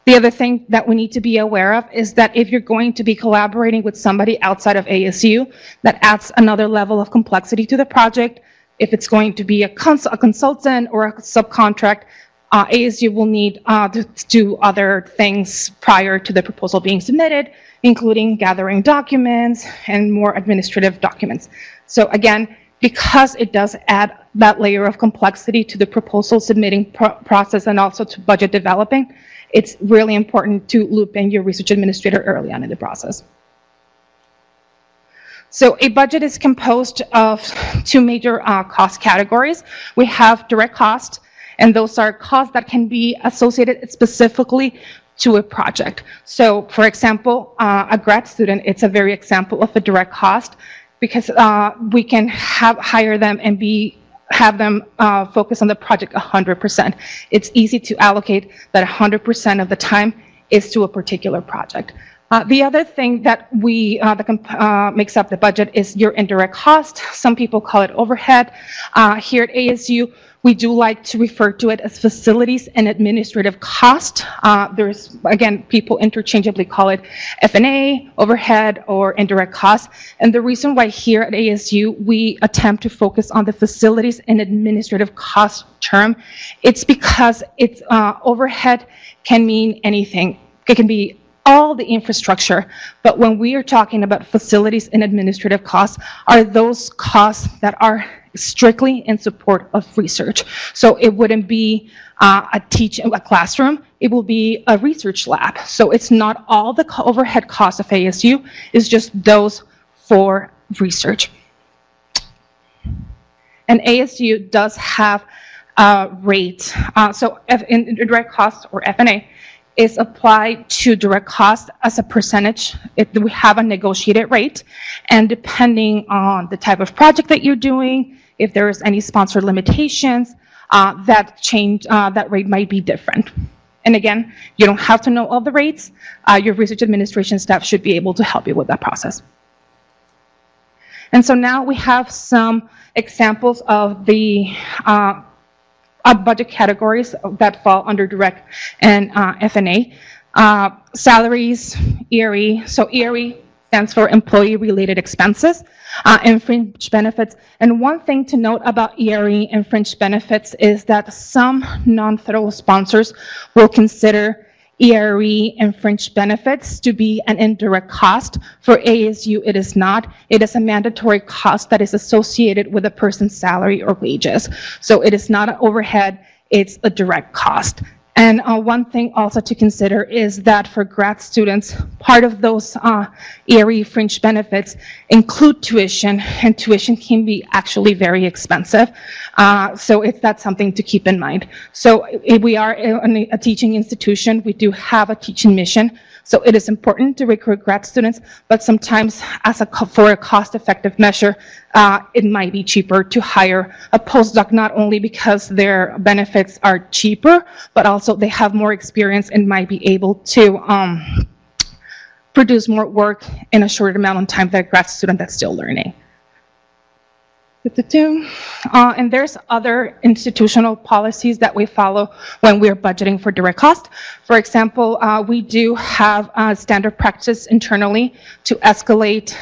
The other thing that we need to be aware of is that if you're going to be collaborating with somebody outside of ASU, that adds another level of complexity to the project. If it's going to be a consultant or a subcontract, ASU will need to do other things prior to the proposal being submitted, including gathering documents and more administrative documents. So again, because it does add that layer of complexity to the proposal submitting process and also to budget developing, it's really important to loop in your research administrator early on in the process. So a budget is composed of two major cost categories. We have direct costs, and those are costs that can be associated specifically to a project. So for example, a grad student, it's a very example of a direct cost because we can hire them and have them focus on the project 100%. It's easy to allocate that 100% of the time is to a particular project. The other thing that makes up the budget is your indirect cost. Some people call it overhead. Here at ASU, we do like to refer to it as facilities and administrative cost. There's, again, people interchangeably call it F&A, overhead, or indirect cost. And the reason why here at ASU we attempt to focus on the facilities and administrative cost term, it's because it's overhead can mean anything. It can be all the infrastructure, but when we are talking about facilities and administrative costs, are those costs that are strictly in support of research. So it wouldn't be a classroom, it will be a research lab. So it's not all the overhead costs of ASU, it's just those for research. And ASU does have a rate. So in direct costs, or F&A, is applied to direct costs as a percentage. We have a negotiated rate, and depending on the type of project that you're doing, if there is any sponsor limitations, that rate might be different. And again, you don't have to know all the rates. Your research administration staff should be able to help you with that process. And so now we have some examples of the budget categories that fall under direct and F&A. Salaries, ERE. So ERE stands for employee-related expenses, and fringe benefits. And one thing to note about ERE and fringe benefits is that some non-federal sponsors will consider ERE and fringe benefits to be an indirect cost. For ASU, it is not. It is a mandatory cost that is associated with a person's salary or wages. So it is not an overhead, it's a direct cost. And one thing also to consider is that for grad students, part of those ERE fringe benefits include tuition, and tuition can be actually very expensive. So that's something to keep in mind. So if we are a teaching institution, we do have a teaching mission. So it is important to recruit grad students, but sometimes for a cost-effective measure, it might be cheaper to hire a postdoc, not only because their benefits are cheaper, but also they have more experience and might be able to produce more work in a shorter amount of time than a grad student that's still learning. And there's other institutional policies that we follow when we're budgeting for direct cost. For example, we do have a standard practice internally to escalate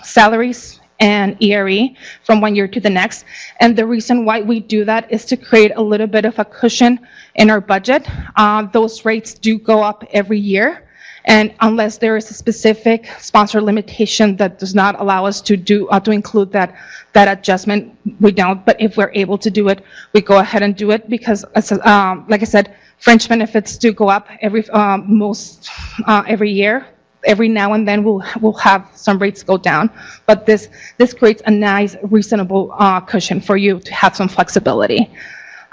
salaries and ERE from one year to the next. And the reason why we do that is to create a little bit of a cushion in our budget. Those rates do go up every year. And unless there is a specific sponsor limitation that does not allow us to include that adjustment, we don't. But if we're able to do it, we go ahead and do it, because, like I said, fringe benefits do go up every year. Every now and then we'll have some rates go down, but this creates a nice, reasonable cushion for you to have some flexibility.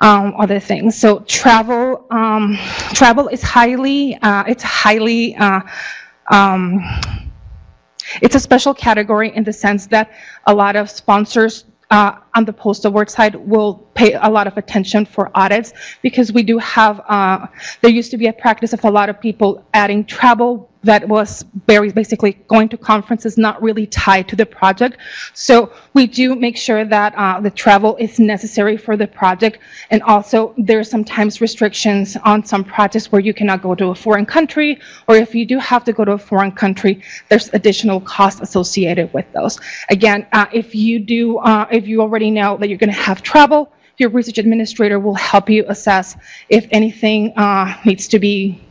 Other things. So travel is it's a special category in the sense that a lot of sponsors on the post-award side will pay a lot of attention for audits, because we do have, there used to be a practice of a lot of people adding travel that was basically going to conferences not really tied to the project. So we do make sure that the travel is necessary for the project. And also there are sometimes restrictions on some projects where you cannot go to a foreign country, or if you do have to go to a foreign country, there's additional costs associated with those. Again, if you already know that you're going to have travel, your research administrator will help you assess if anything needs to be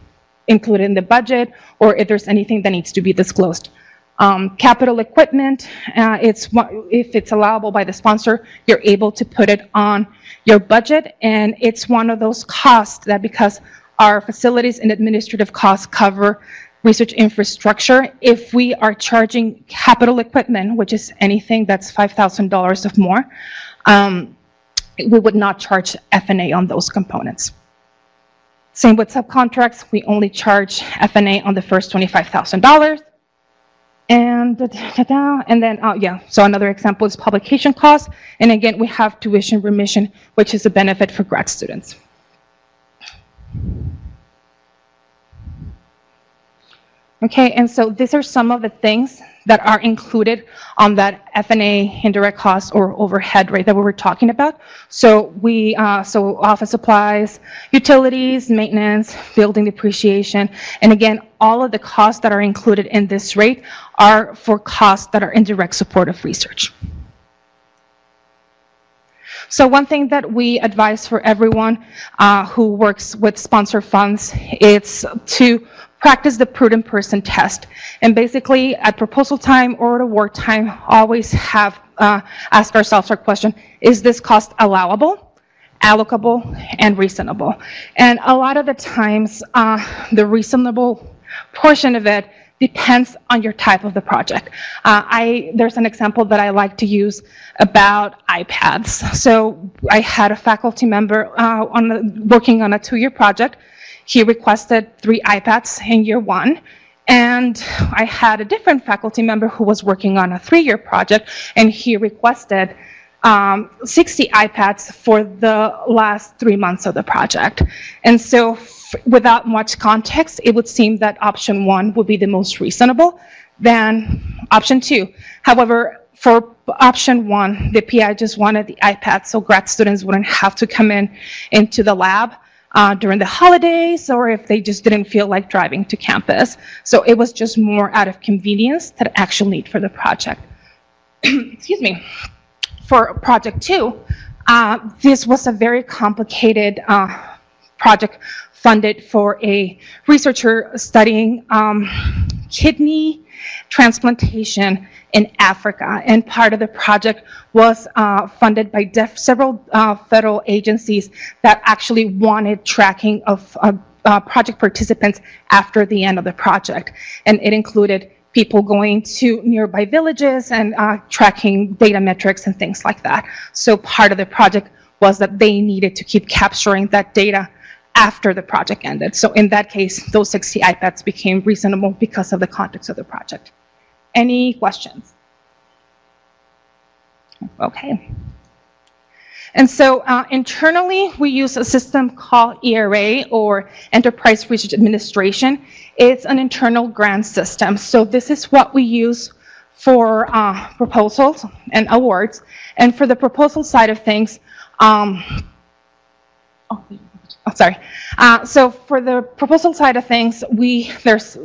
included in the budget, or if there's anything that needs to be disclosed. Capital equipment, if it's allowable by the sponsor, you're able to put it on your budget, and it's one of those costs that, because our facilities and administrative costs cover research infrastructure, if we are charging capital equipment, which is anything that's $5,000 or more, we would not charge F&A on those components. Same with subcontracts, we only charge F&A on the first $25,000. And then, so another example is publication costs. And again, we have tuition remission, which is a benefit for grad students. Okay, and so these are some of the things that are included on that F&A indirect costs or overhead rate that we were talking about. So so office supplies, utilities, maintenance, building depreciation, and again, all of the costs that are included in this rate are for costs that are in direct support of research. So one thing that we advise for everyone who works with sponsor funds is to practice the prudent person test. And basically, at proposal time or at work time, always have ask ourselves our question, is this cost allowable, allocable, and reasonable? And a lot of the times, the reasonable portion of it depends on your type of the project. There's an example that I like to use about iPads. So I had a faculty member working on a 2-year project. He requested 3 iPads in year 1. And I had a different faculty member who was working on a 3-year project, and he requested 60 iPads for the last 3 months of the project. And so without much context, it would seem that option 1 would be the most reasonable than option 2. However, for option 1, the PI just wanted the iPad so grad students wouldn't have to come into the lab during the holidays, or if they just didn't feel like driving to campus. So it was just more out of convenience than actual need for the project. Excuse me. For project 2, this was a very complicated project funded for a researcher studying kidney transplantation in Africa. And part of the project was funded by several federal agencies that actually wanted tracking of project participants after the end of the project. And it included people going to nearby villages and tracking data metrics and things like that. So part of the project was that they needed to keep capturing that data after the project ended. So in that case, those 60 iPads became reasonable because of the context of the project. Any questions? Okay. And so internally, we use a system called ERA, or Enterprise Research Administration. It's an internal grant system. So this is what we use for proposals and awards. And for the proposal side of things, so for the proposal side of things, there's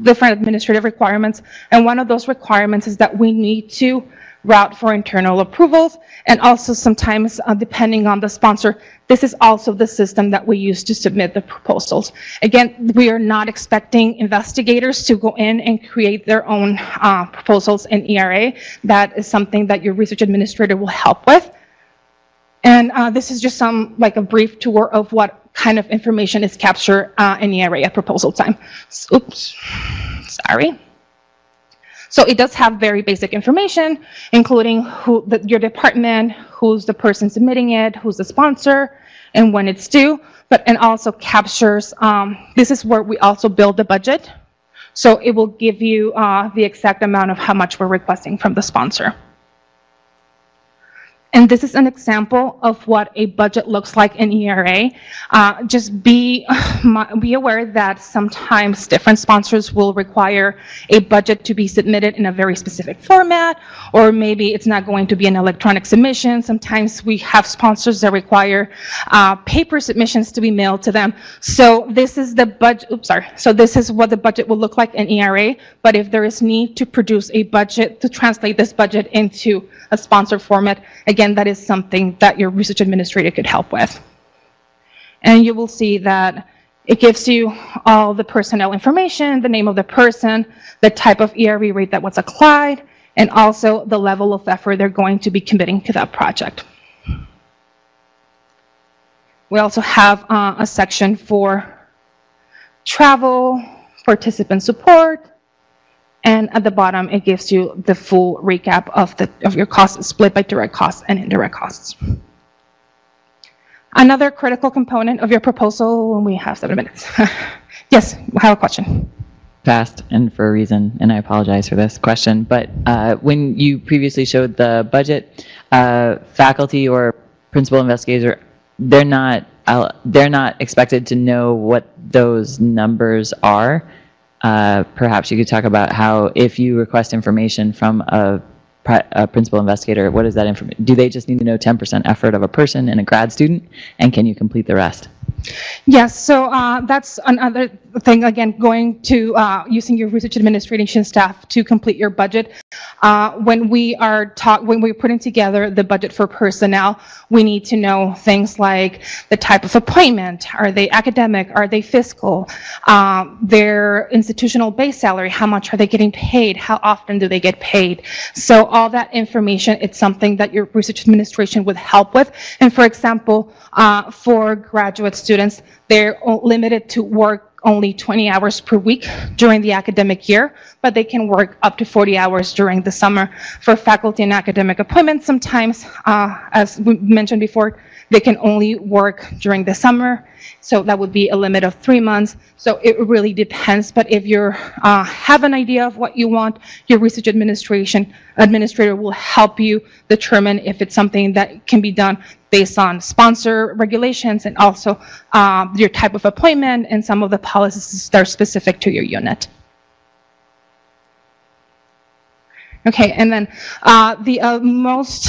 different administrative requirements. And one of those requirements is that we need to route for internal approvals, and also sometimes, depending on the sponsor, this is also the system that we use to submit the proposals. Again, we are not expecting investigators to go in and create their own proposals in ERA. That is something that your research administrator will help with. And this is just a brief tour of what kind of information is captured in ERA at proposal time. Oops, sorry. So it does have very basic information, including your department, who's the person submitting it, who's the sponsor, and when it's due. And also captures, this is where we also build the budget. So it will give you the exact amount of how much we're requesting from the sponsor. And this is an example of what a budget looks like in ERA. Just be aware that sometimes different sponsors will require a budget to be submitted in a very specific format, or maybe it's not going to be an electronic submission. Sometimes we have sponsors that require paper submissions to be mailed to them. So this is the budget. So this is what the budget will look like in ERA. But if there is need to produce a budget to translate this budget into a sponsor format, again, that is something that your research administrator could help with. And you will see that it gives you all the personnel information, the name of the person, the type of ERV rate that was applied, and also the level of effort they're going to be committing to that project. We also have a section for travel, participant support, and at the bottom, it gives you the full recap of your costs split by direct costs and indirect costs. Another critical component of your proposal, we have 7 minutes. Yes, I have a question. Fast and for a reason, and I apologize for this question, but when you previously showed the budget, faculty or principal investigator, they're not expected to know what those numbers are. Perhaps you could talk about how, if you request information from a principal investigator, what is that information? Do they just need to know 10% effort of a person and a grad student, and can you complete the rest? Yes, so that's another thing, again, going to using your research administration staff to complete your budget. When we're putting together the budget for personnel, we need to know things like the type of appointment, are they academic, are they fiscal, their institutional base salary, how much are they getting paid, how often do they get paid. So all that information, it's something that your research administration would help with. And for example, for graduate students, they're limited to work only 20 hours per week during the academic year, but they can work up to 40 hours during the summer. For faculty and academic appointments, sometimes, as we mentioned before, they can only work during the summer, so that would be a limit of 3 months. So it really depends, but if you have an idea of what you want, your research administrator will help you determine if it's something that can be done based on sponsor regulations and also your type of appointment and some of the policies that are specific to your unit. Okay, and then most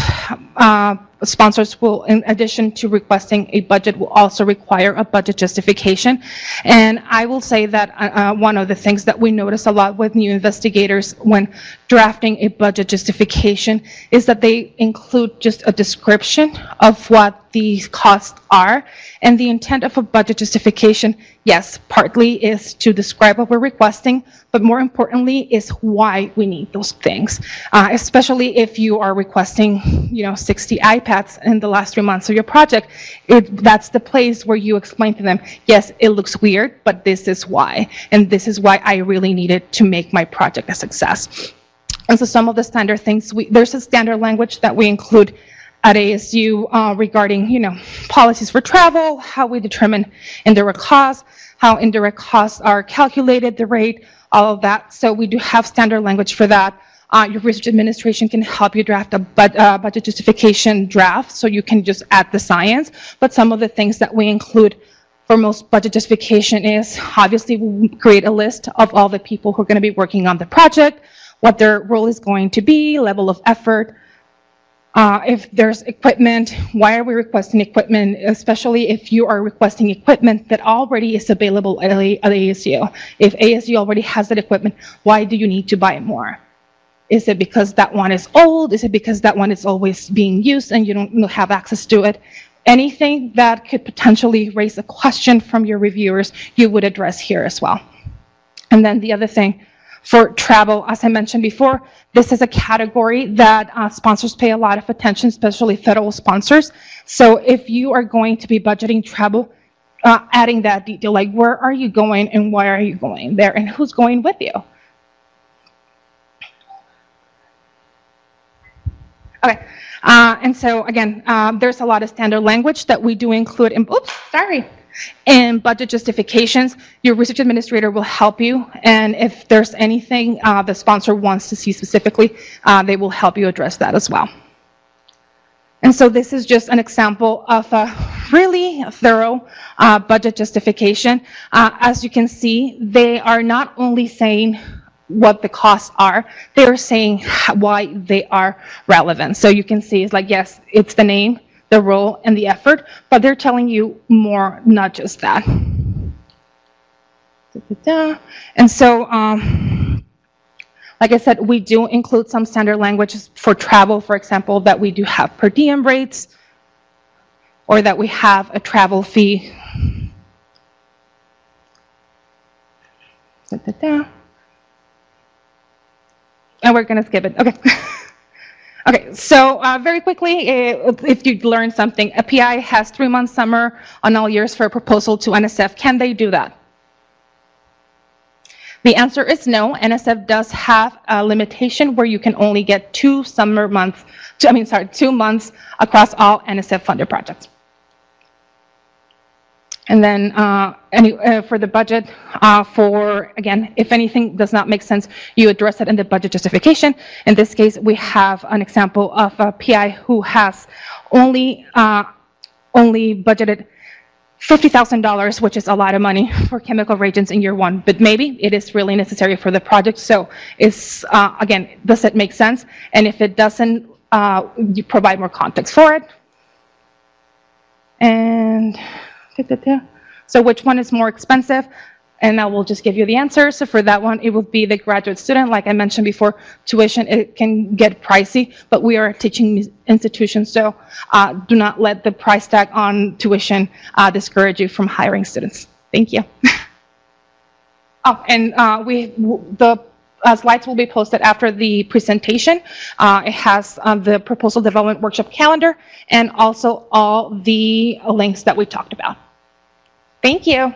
sponsors will, in addition to requesting a budget, will also require a budget justification. And I will say that one of the things that we notice a lot with new investigators when drafting a budget justification is that they include just a description of what these costs are. And the intent of a budget justification, yes, partly is to describe what we're requesting, but more importantly is why we need those things. Especially if you are requesting, 60 iPads in the last 3 months of your project, that's the place where you explain to them, yes, it looks weird, but this is why. And this is why I really needed to make my project a success. And so some of the standard things, there's a standard language that we include at ASU regarding, policies for travel, how we determine indirect costs, how indirect costs are calculated, the rate, all of that. So we do have standard language for that. Your research administration can help you draft a budget justification draft, so you can just add the science. But some of the things that we include for most budget justification is, obviously, we'll create a list of all the people who are going to be working on the project, what their role is going to be, level of effort. If there's equipment, why are we requesting equipment, especially if you are requesting equipment that already is available at ASU. If ASU already has that equipment, why do you need to buy more? Is it because that one is old? Is it because that one is always being used and you don't have access to it? Anything that could potentially raise a question from your reviewers, you would address here as well. And then the other thing, for travel, as I mentioned before, this is a category that sponsors pay a lot of attention, especially federal sponsors. So if you are going to be budgeting travel, adding that detail, like where are you going and why are you going there and who's going with you? Okay, and so again, there's a lot of standard language that we do include in budget justifications. Your research administrator will help you, and if there's anything the sponsor wants to see specifically, they will help you address that as well. And so this is just an example of a really thorough budget justification. As you can see, they are not only saying what the costs are, they're saying why they are relevant. So you can see it's like, yes, it's the name, the role, and the effort, but they're telling you more, not just that. And so, like I said, we do include some standard languages for travel, for example, that we do have per diem rates, or that we have a travel fee. And we're going to skip it. Okay. Okay, so very quickly, if you learned something, a PI has 3 months summer on all years for a proposal to NSF. Can they do that? The answer is no. NSF does have a limitation where you can only get 2 months across all NSF funded projects. And then for the budget, again, if anything does not make sense, you address it in the budget justification. In this case, we have an example of a PI who has only budgeted $50,000, which is a lot of money for chemical reagents in year 1, but maybe it is really necessary for the project. So it's, again, does it make sense? And if it doesn't, you provide more context for it. And So which one is more expensive? And I will just give you the answer. So for that one, it will be the graduate student. Like I mentioned before, tuition, it can get pricey, but we are a teaching institution, so do not let the price tag on tuition discourage you from hiring students. Thank you. Oh, and the slides will be posted after the presentation. It has the proposal development workshop calendar and also all the links that we talked about. Thank you.